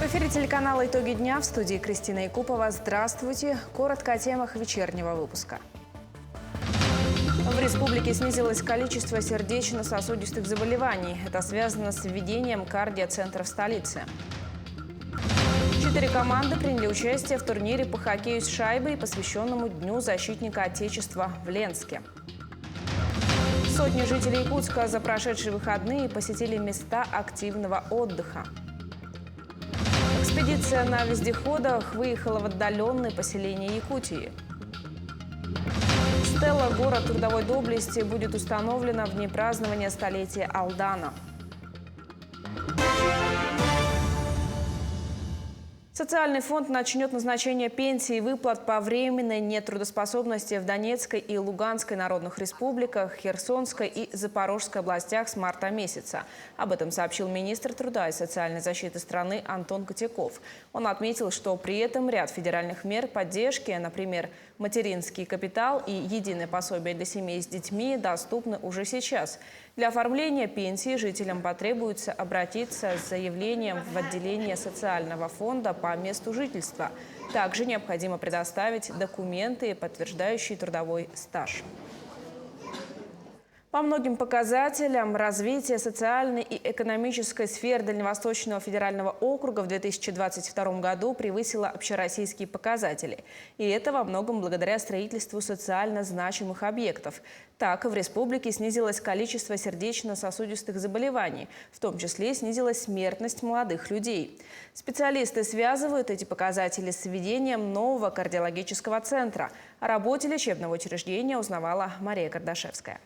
В эфире телеканала «Итоги дня», в студии Кристина Якупова. Здравствуйте. Коротко о темах вечернего выпуска. В республике снизилось количество сердечно-сосудистых заболеваний. Это связано с введением кардиоцентра в столице. 4 команды приняли участие в турнире по хоккею с шайбой, посвященному Дню защитника Отечества в Ленске. Сотни жителей Якутска за прошедшие выходные посетили места активного отдыха. Экспедиция на вездеходах выехала в отдаленные поселения Якутии. Стелла «Город трудовой доблести» будет установлена в дни празднования столетия Алдана. Социальный фонд начнет назначение пенсий и выплат по временной нетрудоспособности в Донецкой и Луганской народных республиках, Херсонской и Запорожской областях с марта месяца. Об этом сообщил министр труда и социальной защиты страны Антон Котяков. Он отметил, что при этом ряд федеральных мер поддержки, например, материнский капитал и единое пособие для семей с детьми, доступны уже сейчас. Для оформления пенсии жителям потребуется обратиться с заявлением в отделение социального фонда по месту жительства. Также необходимо предоставить документы, подтверждающие трудовой стаж. По многим показателям развитие социальной и экономической сфер Дальневосточного федерального округа в 2022 году превысило общероссийские показатели. И это во многом благодаря строительству социально значимых объектов. Так, в республике снизилось количество сердечно-сосудистых заболеваний, в том числе снизилась смертность молодых людей. Специалисты связывают эти показатели с введением нового кардиологического центра. О работе лечебного учреждения узнавала Мария Кардашевская.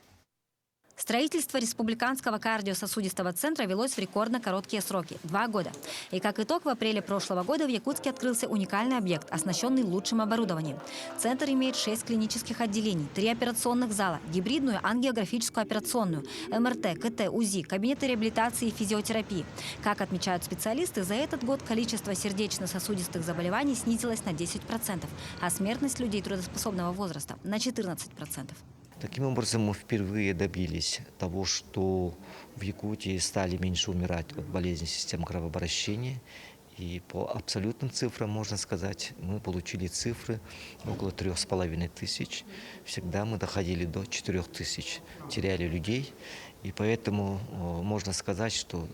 Строительство республиканского кардиососудистого центра велось в рекордно короткие сроки – 2 года. И как итог, в апреле прошлого года в Якутске открылся уникальный объект, оснащенный лучшим оборудованием. Центр имеет 6 клинических отделений, 3 операционных зала, гибридную ангиографическую операционную, МРТ, КТ, УЗИ, кабинеты реабилитации и физиотерапии. Как отмечают специалисты, за этот год количество сердечно-сосудистых заболеваний снизилось на 10%, а смертность людей трудоспособного возраста – на 14%. Таким образом, мы впервые добились того, что в Якутии стали меньше умирать от болезней системы кровообращения. И по абсолютным цифрам, можно сказать, мы получили цифры около 3500. Всегда мы доходили до 4000, теряли людей. И поэтому можно сказать, что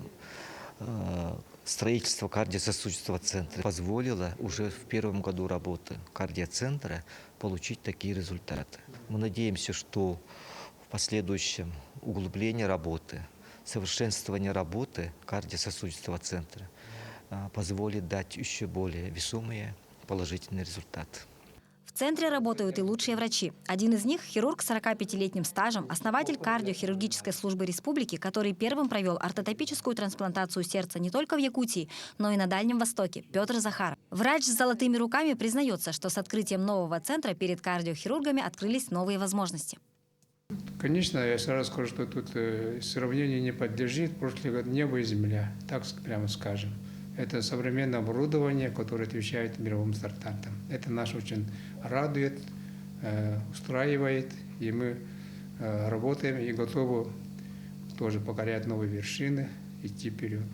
строительство кардиососудистого центра позволило уже в первом году работы кардиоцентра получить такие результаты. Мы надеемся, что в последующем углубление работы, совершенствование работы кардиососудистого центра позволит дать еще более весомые положительные результаты. В центре работают и лучшие врачи. Один из них – хирург с 45-летним стажем, основатель кардиохирургической службы республики, который первым провел ортотопическую трансплантацию сердца не только в Якутии, но и на Дальнем Востоке – Петр Захаров. Врач с золотыми руками признается, что с открытием нового центра перед кардиохирургами открылись новые возможности. Конечно, я сразу скажу, что тут сравнение не подлежит. Прошлый год небо и земля, так прямо скажем. Это современное оборудование, которое отвечает мировым стандартам. Это нас очень радует, устраивает, и мы работаем и готовы тоже покорять новые вершины, идти вперед.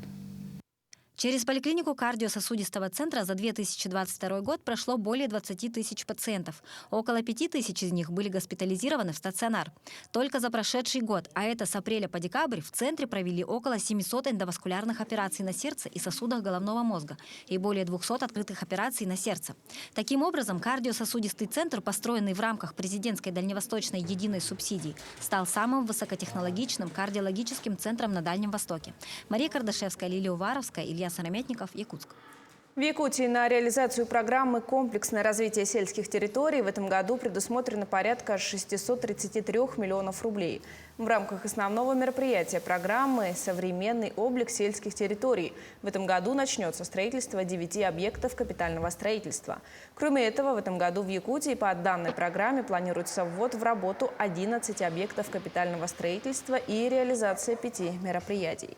Через поликлинику кардиососудистого центра за 2022 год прошло более 20 тысяч пациентов. Около 5 тысяч из них были госпитализированы в стационар. Только за прошедший год, а это с апреля по декабрь, в центре провели около 700 эндоваскулярных операций на сердце и сосудах головного мозга и более 200 открытых операций на сердце. Таким образом, кардиососудистый центр, построенный в рамках президентской дальневосточной единой субсидии, стал самым высокотехнологичным кардиологическим центром на Дальнем Востоке. Мария Кардашевская, Лилия Уваровская, Илья Сырометников, Якутск. В Якутии на реализацию программы «Комплексное развитие сельских территорий» в этом году предусмотрено порядка 633 миллионов рублей. В рамках основного мероприятия программы «Современный облик сельских территорий» в этом году начнется строительство 9 объектов капитального строительства. Кроме этого, в этом году в Якутии по данной программе планируется ввод в работу 11 объектов капитального строительства и реализация 5 мероприятий.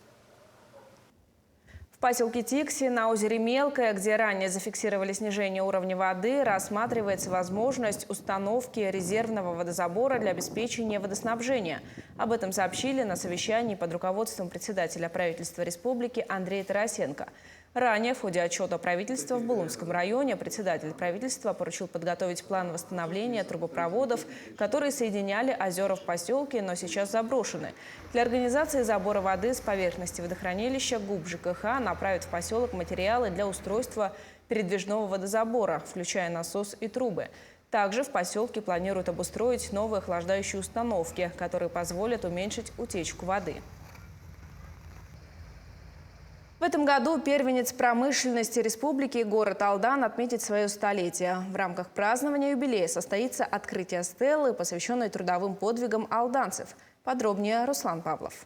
В поселке Тикси на озере Мелкое, где ранее зафиксировали снижение уровня воды, рассматривается возможность установки резервного водозабора для обеспечения водоснабжения. Об этом сообщили на совещании под руководством председателя правительства республики Андрея Тарасенко. Ранее в ходе отчета правительства в Булунском районе председатель правительства поручил подготовить план восстановления трубопроводов, которые соединяли озера в поселке, но сейчас заброшены. Для организации забора воды с поверхности водохранилища ГУП ЖКХ направит в поселок материалы для устройства передвижного водозабора, включая насос и трубы. Также в поселке планируют обустроить новые охлаждающие установки, которые позволят уменьшить утечку воды. В этом году первенец промышленности республики город Алдан отметит свое столетие. В рамках празднования юбилея состоится открытие стелы, посвященной трудовым подвигам алданцев. Подробнее Руслан Павлов.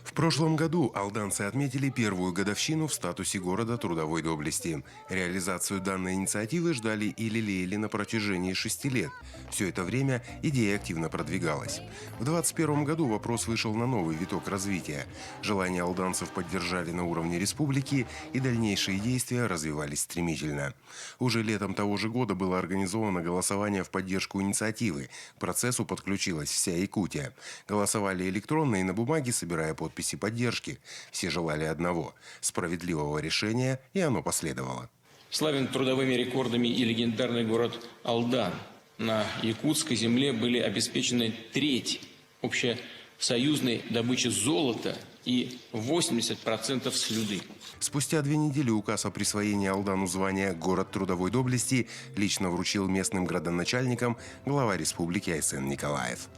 В прошлом году алданцы отметили первую годовщину в статусе города трудовой доблести. Реализацию данной инициативы ждали и лелеяли на протяжении 6 лет. Все это время идея активно продвигалась. В 2021 году вопрос вышел на новый виток развития. Желания алданцев поддержали на уровне республики, и дальнейшие действия развивались стремительно. Уже летом того же года было организовано голосование в поддержку инициативы. К процессу подключилась вся Якутия. Голосовали электронно и на бумаге, собирая подписи поддержки. Все желали одного – справедливого решения, и оно последовало. Славен трудовыми рекордами и легендарный город Алдан. На якутской земле были обеспечены треть общесоюзной добычи золота и 80% слюды. Спустя 2 недели указ о присвоении Алдану звания «Город трудовой доблести» лично вручил местным градоначальникам глава республики Айсен Николаев.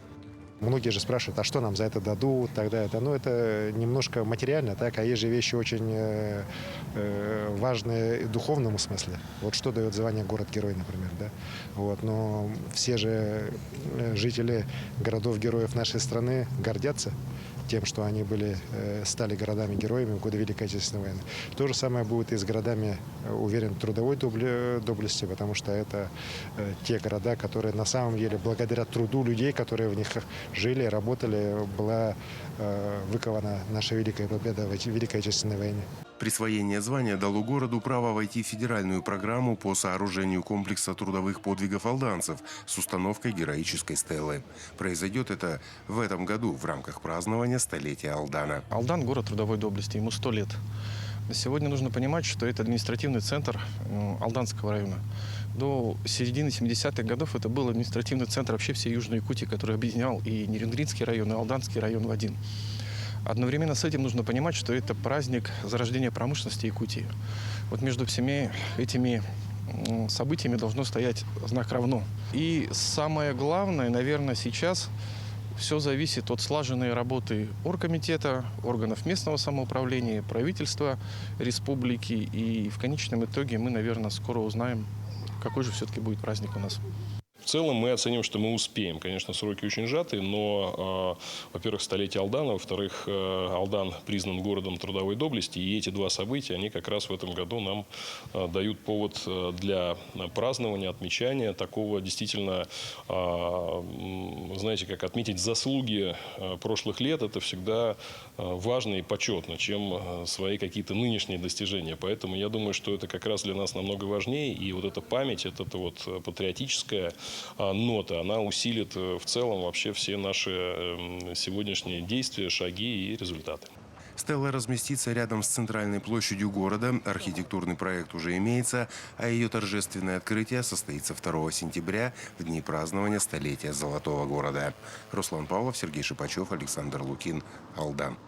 Многие же спрашивают, а что нам за это дадут, тогда это. Ну, это немножко материально, так, а есть же вещи очень важные в духовном смысле. Вот что дает звание город-герой, например, да. Вот, но все же жители городов-героев нашей страны гордятся тем, что они стали городами-героями в годы Великой Отечественной войны. То же самое будет и с городами, уверен, трудовой доблести, потому что это те города, которые на самом деле благодаря труду людей, которые в них жили, работали, была выкована наша великая победа в Великой Отечественной войне. Присвоение звания дало городу право войти в федеральную программу по сооружению комплекса трудовых подвигов алданцев с установкой героической стелы. Произойдет это в этом году в рамках празднования столетия Алдана. Алдан – город трудовой доблести, ему 100 лет. Сегодня нужно понимать, что это административный центр Алданского района. До середины 70-х годов это был административный центр вообще всей Южной Якутии, который объединял и Нерюнгринский район, и Алданский район в один. Одновременно с этим нужно понимать, что это праздник зарождения промышленности Якутии. Вот между всеми этими событиями должно стоять знак «равно». И самое главное, наверное, сейчас все зависит от слаженной работы оргкомитета, органов местного самоуправления, правительства республики. И в конечном итоге мы, наверное, скоро узнаем, какой же все-таки будет праздник у нас. В целом мы оценим, что мы успеем. Конечно, сроки очень сжаты, но, во-первых, столетие Алдана, во-вторых, Алдан признан городом трудовой доблести, и эти два события, они как раз в этом году нам дают повод для празднования, отмечания такого действительно, знаете, как отметить заслуги прошлых лет, это всегда важно и почетно, чем свои какие-то нынешние достижения. Поэтому я думаю, что это как раз для нас намного важнее, и вот эта память, это вот патриотическая нота, она усилит в целом вообще все наши сегодняшние действия, шаги и результаты. Стелла разместится рядом с центральной площадью города. Архитектурный проект уже имеется, а ее торжественное открытие состоится 2 сентября, в дни празднования столетия Золотого города. Руслан Павлов, Сергей Шипачев, Александр Лукин, Алдан.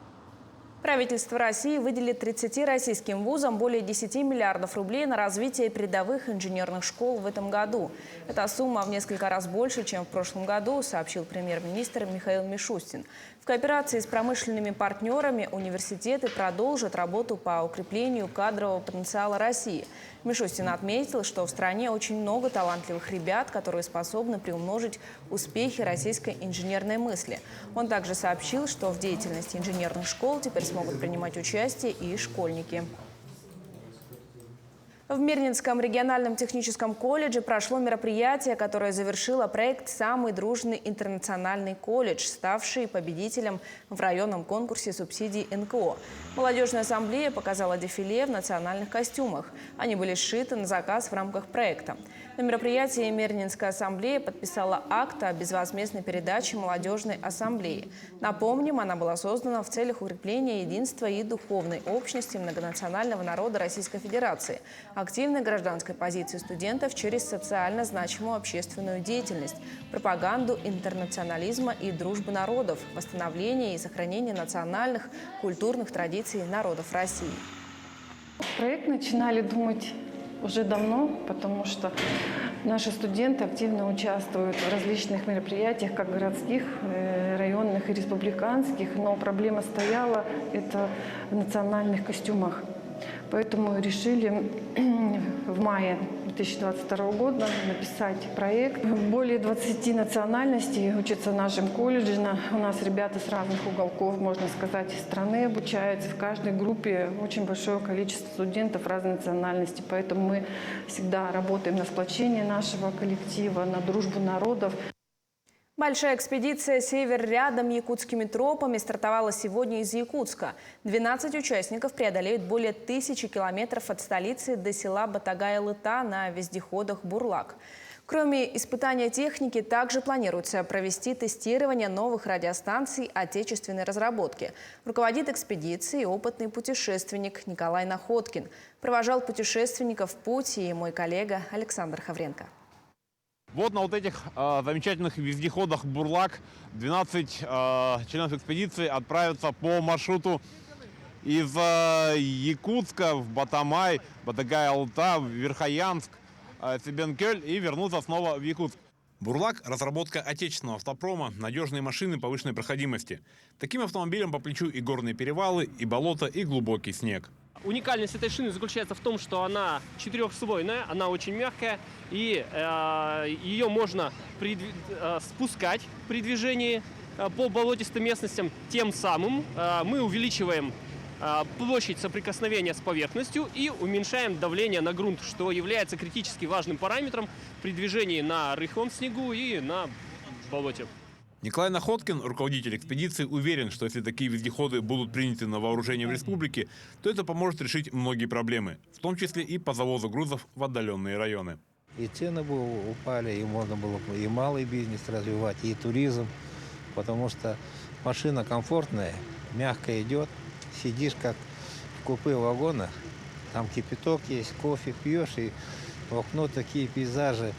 Правительство России выделит 30 российским вузам более 10 миллиардов рублей на развитие передовых инженерных школ в этом году. Эта сумма в несколько раз больше, чем в прошлом году, сообщил премьер-министр Михаил Мишустин. В кооперации с промышленными партнерами университеты продолжат работу по укреплению кадрового потенциала России. Мишустин отметил, что в стране очень много талантливых ребят, которые способны приумножить успехи российской инженерной мысли. Он также сообщил, что в деятельности инженерных школ теперь смогут принимать участие и школьники. В Мирнинском региональном техническом колледже прошло мероприятие, которое завершило проект «Самый дружный интернациональный колледж», ставший победителем в районном конкурсе субсидий НКО. Молодежная ассамблея показала дефиле в национальных костюмах. Они были сшиты на заказ в рамках проекта. На мероприятии Мирнинская ассамблея подписала акт о безвозмездной передаче молодежной ассамблеи. Напомним, она была создана в целях укрепления единства и духовной общности многонационального народа Российской Федерации, активной гражданской позиции студентов через социально значимую общественную деятельность, пропаганду интернационализма и дружбы народов, восстановление и сохранение национальных, культурных традиций народов России. Проект начинали думать уже давно, потому что наши студенты активно участвуют в различных мероприятиях, как городских, районных и республиканских, но проблема стояла это в национальных костюмах. Поэтому решили в мае 2022 года написать проект. Более 20 национальностей учатся в нашем колледже. У нас ребята с разных уголков, можно сказать, страны обучаются. В каждой группе очень большое количество студентов разной национальности. Поэтому мы всегда работаем на сплочение нашего коллектива, на дружбу народов. Большая экспедиция «Север рядом» якутскими тропами стартовала сегодня из Якутска. 12 участников преодолеют более 1000 километров от столицы до села Батагая-Лыта на вездеходах «Бурлак». Кроме испытания техники, также планируется провести тестирование новых радиостанций отечественной разработки. Руководит экспедицией опытный путешественник Николай Находкин. Провожал путешественников в путь и мой коллега Александр Хавренко. Вот на вот этих замечательных вездеходах «Бурлак» 12 членов экспедиции отправятся по маршруту из Якутска в Батамай, Батагая-Алта, в Верхоянск, Цибенкёль и вернуться снова в Якутск. «Бурлак» – разработка отечественного автопрома, надежные машины повышенной проходимости. Таким автомобилям по плечу и горные перевалы, и болото, и глубокий снег. Уникальность этой шины заключается в том, что она четырехслойная, она очень мягкая, и ее можно спускать при движении по болотистым местностям. Тем самым мы увеличиваем площадь соприкосновения с поверхностью и уменьшаем давление на грунт, что является критически важным параметром при движении на рыхлом снегу и на болоте. Николай Находкин, руководитель экспедиции, уверен, что если такие вездеходы будут приняты на вооружение в республике, то это поможет решить многие проблемы, в том числе и по завозу грузов в отдаленные районы. И цены бы упали, и можно было бы и малый бизнес развивать, и туризм, потому что машина комфортная, мягко идет, сидишь как в купе вагона, там кипяток есть, кофе пьешь, и в окно такие пейзажи,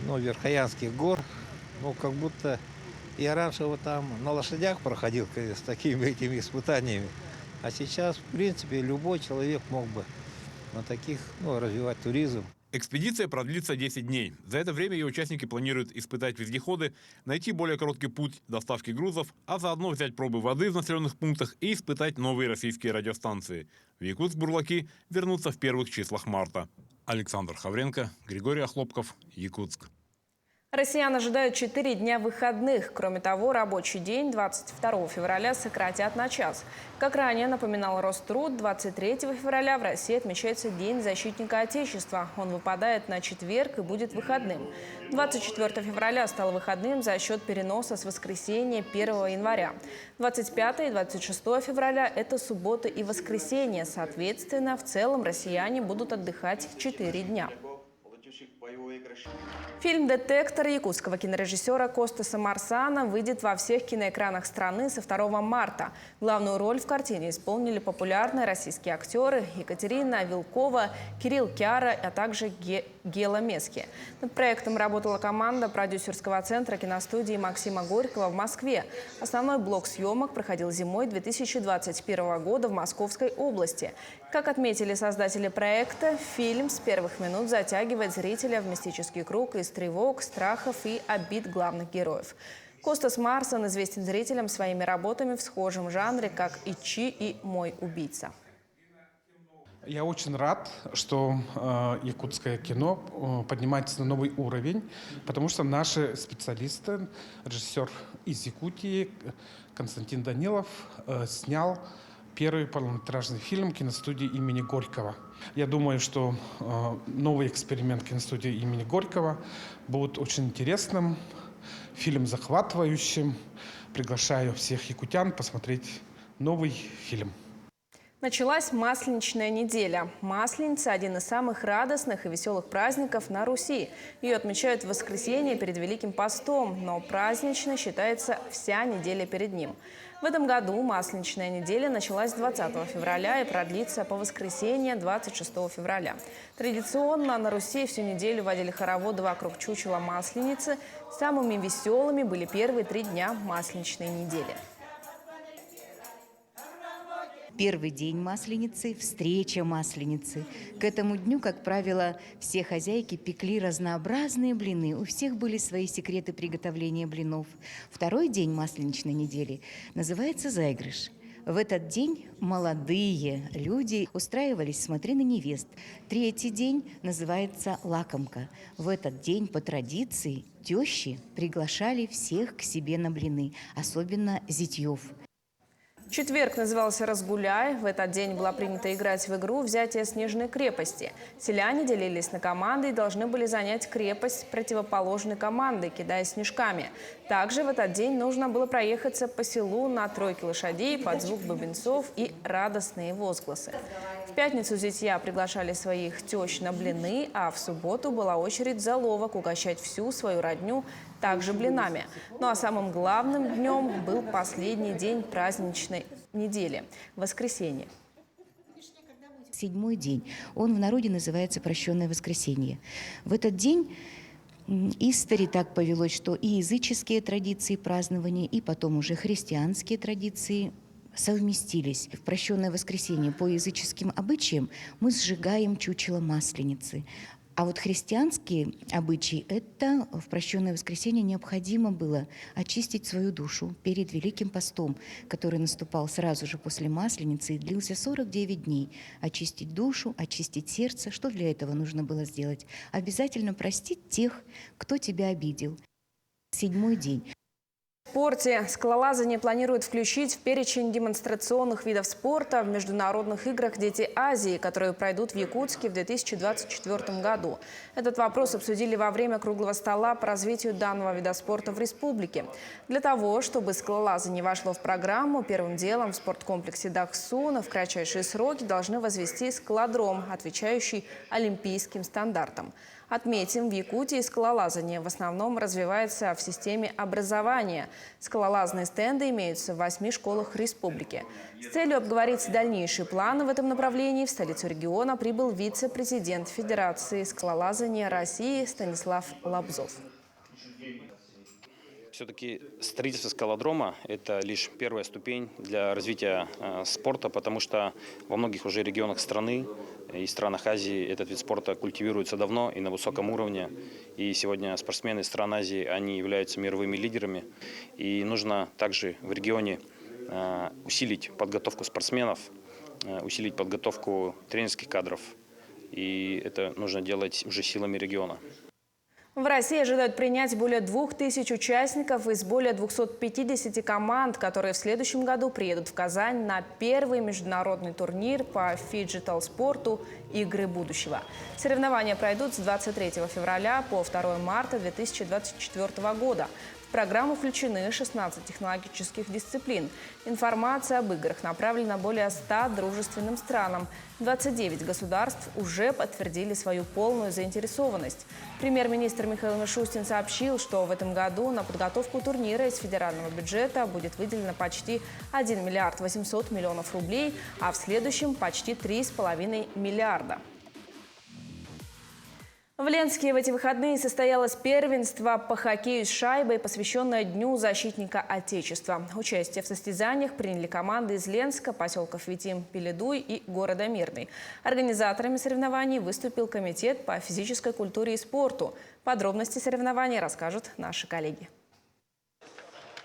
Верхоянских гор, как будто... Я раньше вот там на лошадях проходил с такими этими испытаниями. А сейчас, в принципе, любой человек мог бы на таких развивать туризм. Экспедиция продлится 10 дней. За это время ее участники планируют испытать вездеходы, найти более короткий путь доставки грузов, а заодно взять пробы воды в населенных пунктах и испытать новые российские радиостанции. В Якутск-Бурлаки вернутся в первых числах марта. Александр Хавренко, Григорий Охлопков, Якутск. Россиян ожидают 4 дня выходных. Кроме того, рабочий день 22 февраля сократят на час. Как ранее напоминал Роструд, 23 февраля в России отмечается День защитника Отечества. Он выпадает на четверг и будет выходным. 24 февраля стал выходным за счет переноса с воскресенья 1 января. 25 и 26 февраля – это суббота и воскресенье. Соответственно, в целом россияне будут отдыхать 4 дня. Фильм «Детектор» якутского кинорежиссера Костаса Марсана выйдет во всех киноэкранах страны со 2 марта. Главную роль в картине исполнили популярные российские актеры Екатерина Вилкова, Кирилл Кяра, а также Гела Мески. Над проектом работала команда продюсерского центра киностудии Максима Горького в Москве. Основной блок съемок проходил зимой 2021 года в Московской области. Как отметили создатели проекта, фильм с первых минут затягивает зрителя в мистический круг из тревог, страхов и обид главных героев. Костас Марсан известен зрителям своими работами в схожем жанре, как «Ичи» и «Мой убийца». Я очень рад, что якутское кино поднимается на новый уровень, потому что наши специалисты, режиссер из Якутии Константин Данилов снял первый полнометражный фильм киностудии имени Горького. Я думаю, что новый эксперимент киностудии имени Горького будет очень интересным, фильм захватывающим. Приглашаю всех якутян посмотреть новый фильм. Началась Масленичная неделя. Масленица – один из самых радостных и веселых праздников на Руси. Ее отмечают в воскресенье перед Великим постом, но праздничной считается вся неделя перед ним. В этом году Масленичная неделя началась 20 февраля и продлится по воскресенье 26 февраля. Традиционно на Руси всю неделю водили хороводы вокруг чучела Масленицы. Самыми веселыми были первые 3 дня Масленичной недели. Первый день Масленицы – встреча Масленицы. К этому дню, как правило, все хозяйки пекли разнообразные блины. У всех были свои секреты приготовления блинов. Второй день Масленичной недели называется «Заигрыш». В этот день молодые люди устраивались «Смотри на невест». Третий день называется «Лакомка». В этот день по традиции тещи приглашали всех к себе на блины, особенно зятьев. Четверг назывался «Разгуляй». В этот день была принята играть в игру «Взятие снежной крепости». Селяне делились на команды и должны были занять крепость противоположной команды, кидая снежками. Также в этот день нужно было проехаться по селу на 3 лошадей под звук бубенцов и радостные возгласы. В пятницу зятья приглашали своих тещ на блины, а в субботу была очередь заловок угощать всю свою родню также блинами. Ну а самым главным днем был последний день праздничной недели – воскресенье. 7-й день. Он в народе называется «Прощенное воскресенье». В этот день истори так повелось, что и языческие традиции празднования, и потом уже христианские традиции совместились. В прощенное воскресенье по языческим обычаям мы сжигаем чучело Масленицы. А вот христианские обычаи – это в прощенное воскресенье необходимо было очистить свою душу перед Великим постом, который наступал сразу же после Масленицы и длился 49 дней. Очистить душу, очистить сердце. Что для этого нужно было сделать? Обязательно простить тех, кто тебя обидел. 7-й день. В спорте скалолазание планируют включить в перечень демонстрационных видов спорта в международных играх «Дети Азии», которые пройдут в Якутске в 2024 году. Этот вопрос обсудили во время круглого стола по развитию данного вида спорта в республике. Для того, чтобы скалолазание вошло в программу, первым делом в спорткомплексе Дахсуна в кратчайшие сроки должны возвести скалодром, отвечающий олимпийским стандартам. Отметим, в Якутии скалолазание в основном развивается в системе образования. Скалолазные стенды имеются в 8 школах республики. С целью обговорить дальнейшие планы в этом направлении в столицу региона прибыл вице-президент Федерации скалолазания России Станислав Лабзов. Все-таки строительство скалодрома – это лишь первая ступень для развития спорта, потому что во многих уже регионах страны и странах Азии этот вид спорта культивируется давно и на высоком уровне. И сегодня спортсмены из стран Азии, они являются мировыми лидерами. И нужно также в регионе усилить подготовку спортсменов, усилить подготовку тренерских кадров. И это нужно делать уже силами региона. В России ожидают принять более 2000 участников из более 250 команд, которые в следующем году приедут в Казань на первый международный турнир по фиджитал-спорту «Игры будущего». Соревнования пройдут с 23 февраля по 2 марта 2024 года. В программу включены 16 технологических дисциплин. Информация об играх направлена более 100 дружественным странам. 29 государств уже подтвердили свою полную заинтересованность. Премьер-министр Михаил Мишустин сообщил, что в этом году на подготовку турнира из федерального бюджета будет выделено почти 1 миллиард 800 миллионов рублей, а в следующем почти 3,5 миллиарда. В Ленске в эти выходные состоялось первенство по хоккею с шайбой, посвященное Дню защитника Отечества. Участие в состязаниях приняли команды из Ленска, поселков Витим, Пеледуй и города Мирный. Организаторами соревнований выступил комитет по физической культуре и спорту. Подробности соревнований расскажут наши коллеги.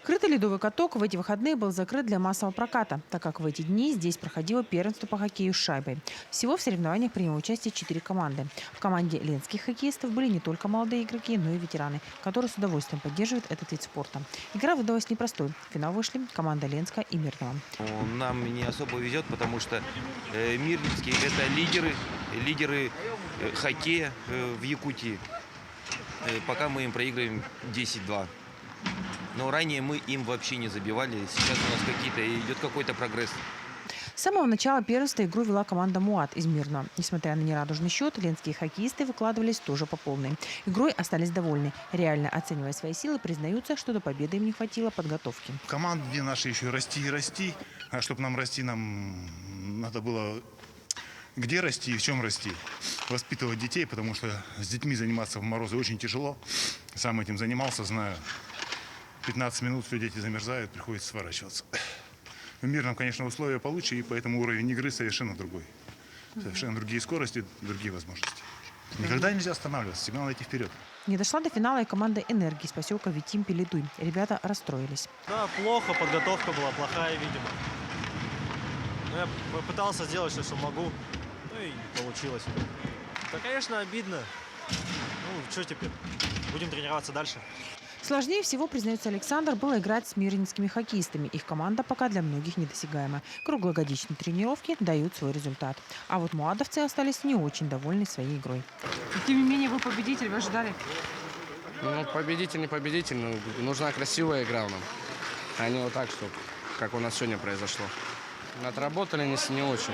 Крытый ледовый каток в эти выходные был закрыт для массового проката, так как в эти дни здесь проходило первенство по хоккею с шайбой. Всего в соревнованиях приняло участие 4 команды. В команде ленских хоккеистов были не только молодые игроки, но и ветераны, которые с удовольствием поддерживают этот вид спорта. Игра выдалась непростой. В финал вышли команда Ленска и Мирного. Нам не особо везет, потому что мирнинские – это лидеры хоккея в Якутии. Пока мы им проигрываем 10-2. Но ранее мы им вообще не забивали. Сейчас у нас идет какой-то прогресс. С самого начала первенства игру вела команда «Муад» из Мирного. Несмотря на нерадужный счет, ленские хоккеисты выкладывались тоже по полной. Игрой остались довольны. Реально оценивая свои силы, признаются, что до победы им не хватило подготовки. Команде нашей еще расти и расти. А чтобы нам расти, нам надо было где расти и в чем расти. Воспитывать детей, потому что с детьми заниматься в морозы очень тяжело. Сам этим занимался, знаю. 15 минут все дети замерзают, приходится сворачиваться. В Мирном, конечно, условия получше, и поэтому уровень игры совершенно другой. Совершенно другие скорости, другие возможности. Никогда нельзя останавливаться, всегда надо идти вперед. Не дошла до финала и команда «Энергии» из поселка Витим-Пеледуй. Ребята расстроились. Да, плохо, подготовка была плохая, видимо. Но я попытался сделать все, что могу, ну и получилось. Да, конечно, обидно. Ну, что теперь? Будем тренироваться дальше. Сложнее всего, признается Александр, было играть с мирнинскими хоккеистами. Их команда пока для многих недосягаема. Круглогодичные тренировки дают свой результат. А вот муадовцы остались не очень довольны своей игрой. Тем не менее, вы победитель, вы ожидали? Ну, победитель, не победитель, но нужна красивая игра нам. А не вот так, что, как у нас сегодня произошло. Отработали не очень.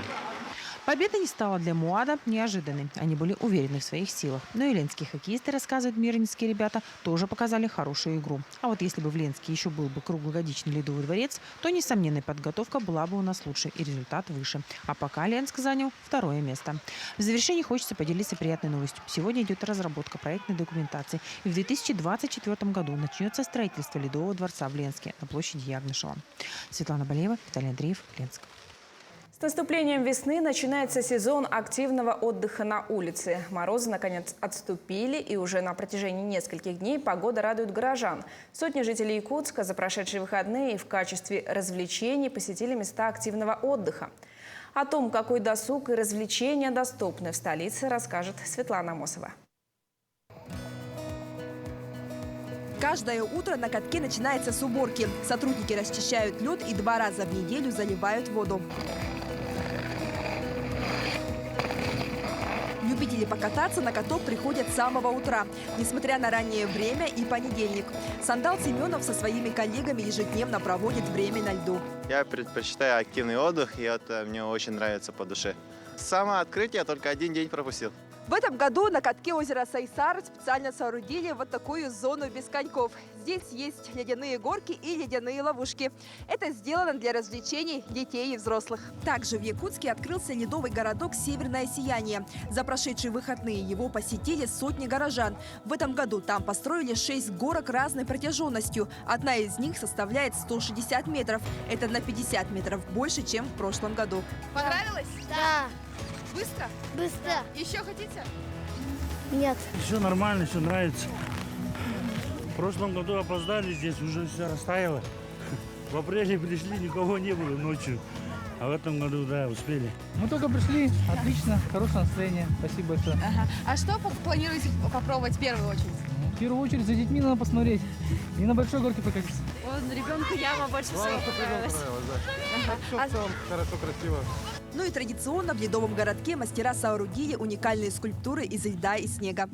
Победа не стала для МУАДа неожиданной. Они были уверены в своих силах. Но и ленские хоккеисты, рассказывают мирнинские ребята, тоже показали хорошую игру. А вот если бы в Ленске еще был бы круглогодичный ледовый дворец, то несомненная подготовка была бы у нас лучше и результат выше. А пока Ленск занял второе место. В завершении хочется поделиться приятной новостью. Сегодня идет разработка проектной документации. И в 2024 году начнется строительство ледового дворца в Ленске на площади Ягнышева. Светлана Болеева, Виталий Андреев, Ленск. С наступлением весны начинается сезон активного отдыха на улице. Морозы, наконец, отступили, и уже на протяжении нескольких дней погода радует горожан. Сотни жителей Якутска за прошедшие выходные в качестве развлечений посетили места активного отдыха. О том, какой досуг и развлечения доступны в столице, расскажет Светлана Амосова. Каждое утро на катке начинается с уборки. Сотрудники расчищают лед и 2 раза в неделю заливают воду. Любители покататься на каток приходят с самого утра, несмотря на раннее время и понедельник. Сандал Семенов со своими коллегами ежедневно проводит время на льду. Я предпочитаю активный отдых, и это мне очень нравится по душе. Само открытие только 1 день пропустил. В этом году на катке озера Сайсар специально соорудили вот такую зону без коньков. Здесь есть ледяные горки и ледяные ловушки. Это сделано для развлечений детей и взрослых. Также в Якутске открылся ледовый городок «Северное сияние». За прошедшие выходные его посетили сотни горожан. В этом году там построили 6 горок разной протяженностью. Одна из них составляет 160 метров. Это на 50 метров больше, чем в прошлом году. Понравилось? Да. Быстро? Быстро. Еще хотите? Нет. Все нормально, все нравится. В прошлом году опоздали, здесь уже все растаяло. В апреле пришли, никого не было ночью. А в этом году, да, успели. Мы только пришли, отлично, хорошее настроение. Спасибо большое. Ага. А что планируете попробовать в первую очередь? В первую очередь за детьми надо посмотреть и на большой горке прокатиться. Вон ребенку яма больше всего понравилась. Все в целом хорошо, красиво. Ну и традиционно в ледовом городке мастера соорудили уникальные скульптуры из льда и снега.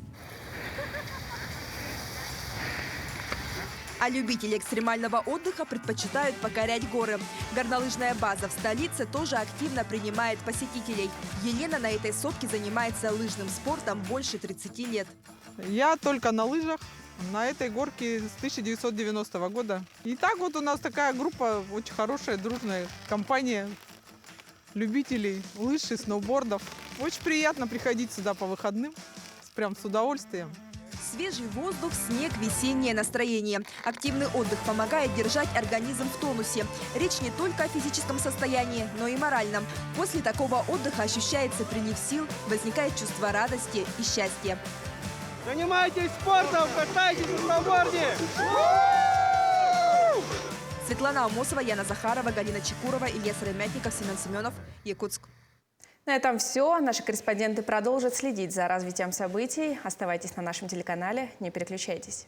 А любители экстремального отдыха предпочитают покорять горы. Горнолыжная база в столице тоже активно принимает посетителей. Елена на этой сопке занимается лыжным спортом больше 30 лет. Я только на лыжах, на этой горке с 1990 года. И так вот у нас такая группа, очень хорошая, дружная компания любителей лыж и сноубордов. Очень приятно приходить сюда по выходным, прям с удовольствием. Свежий воздух, снег, весеннее настроение. Активный отдых помогает держать организм в тонусе. Речь не только о физическом состоянии, но и моральном. После такого отдыха ощущается прилив сил, возникает чувство радости и счастья. Занимайтесь спортом, катайтесь на сноуборде! Светлана Амосова, Яна Захарова, Галина Чекурова, Илья Сыромятников, Семен Семенов, Якутск. На этом все. Наши корреспонденты продолжат следить за развитием событий. Оставайтесь на нашем телеканале, не переключайтесь.